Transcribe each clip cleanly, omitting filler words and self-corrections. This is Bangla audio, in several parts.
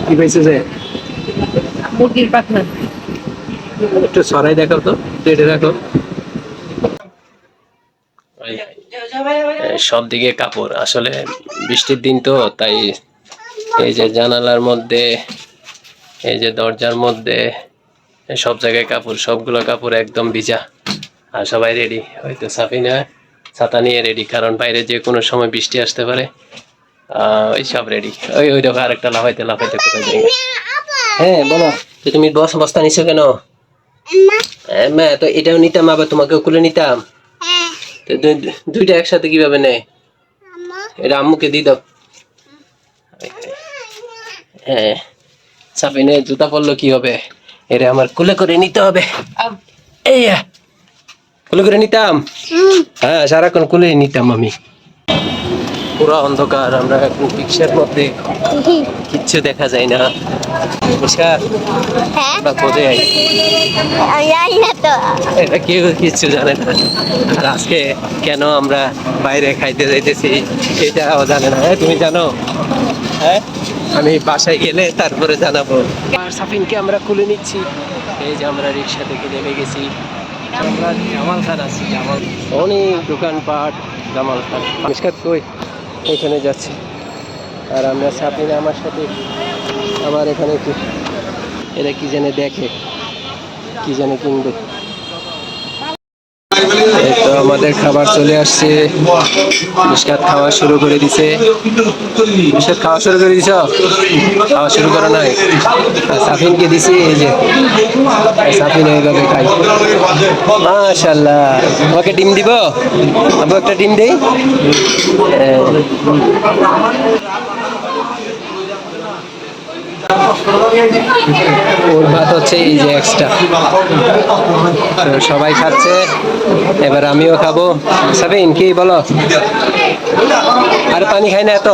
কি পাইছে যে মুরগির পাখনা। একটু সরাই দেখাও তো, প্লেটে রাখো। সব দিকে কাপড়, আসলে বৃষ্টির দিন তো তাই। এই যে জানালার মধ্যে, এই যে দরজার মধ্যে, সব জায়গায় কাপড়, সবগুলো কাপড় একদম ভিজা। আর সবাই রেডি, হয়তো সাফিনা ছাতা নিয়ে রেডি, কারণ বাইরে যে কোনো সময় বৃষ্টি আসতে পারে। ওই সব রেডি। ওই ওই দেখো আরেকটা লাফাইতে লাফাইতে কোথায় যাই। হ্যাঁ বলো, তো তুমি বস্তা নিছো কেন? মা তো এটাও নিতাম, আবার তোমাকেও খুলে নিতাম। তো দুইটা একসাথে কিভাবে নেয়? এটা আম্মুকে দিয়ে দাও। হ্যাঁ, সাফিনে জুতা পরলো কি হবে, এটা আমার কুলে করে নিতে হবে। এই কুলে করে নিতাম। হ্যাঁ, সারাক্ষণ কুলে নিতাম আমি। পুরো অন্ধকার, আমরা এখন রিক্সার মধ্যে, কিচ্ছু দেখা যায় না। আমরা বোধে এটা কেউ কিচ্ছু জানে না। আর আজকে কেন আমরা বাইরে খাইতে যাইতেছি সেটাও জানে না। তুমি জানো? হ্যাঁ, আমি বাসায় গেলে তারপরে জানাবো। আর সাফিনকে আমরা খুলে নিচ্ছি। এই যে আমরা রিক্সা থেকে নেমে গেছি। আমরা জামাল খান আছি, জামাল অনেক দোকানপাট। জামাল খান মিসকাত কই, এখানে যাচ্ছি। আর আমরা সাফিন আমার সাথে আবার এখানে কি এরা কি জানে দেখে, কি জানে কিনবে। এই তো আমাদের খাবার চলে আসছে। মিসকাত খাওয়া শুরু করে দিছে। মিসকাত খাওয়া শুরু করে দিছ? খাওয়া শুরু করো নাই? সাফিনকে দিছি, এই যে সাফিন এইভাবে খাই। মাশাআল্লাহ। ওকে ডিম দিব? আবু একটা ডিম দেই। ওর ভাত হচ্ছে এই যে এক্সট্রা। সবাই খাচ্ছে, এবার আমিও খাবো। সাবিন কি বলো? আর পানি খাই না এত?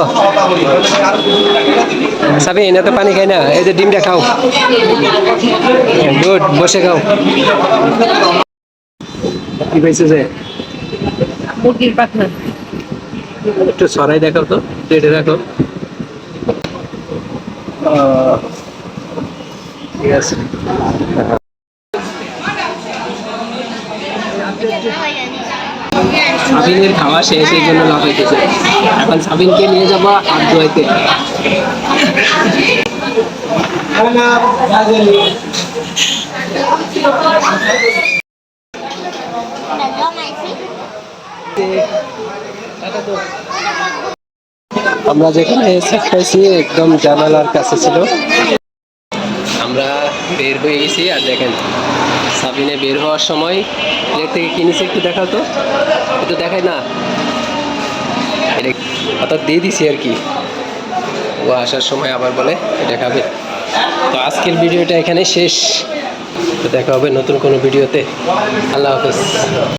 সাবিন এত পানি খাই না, এই যে ডিমটা খাও। গুড, বসে খাও। কি পাইছে যে মুরগির পাখনা। একটু সরাই দেখাও তো, প্লেটে রাখো। ঠিক আছে। সাবিনের খাওয়া শেষ, এই জন্য লাফাইতেছে। এখন সাবিনকে নিয়ে যাবো হাত ধোয়াইতে। আমরা যেখানে পাইছি একদম জানালার কাছে ছিল। আমরা বের হয়ে গেছি, আর দেখেন সাবিনে বের হওয়ার সময় প্লেট থেকে কিনেছে। একটু দেখাও তো, একটু দেখাই না, অর্থাৎ দিয়ে দিছি আর কি। ও আসার সময় আবার বলে এটা খাবে। তো আজকের ভিডিওটা এখানে শেষ। তো দেখা হবে নতুন কোনো ভিডিওতে। আল্লাহ হাফেজ।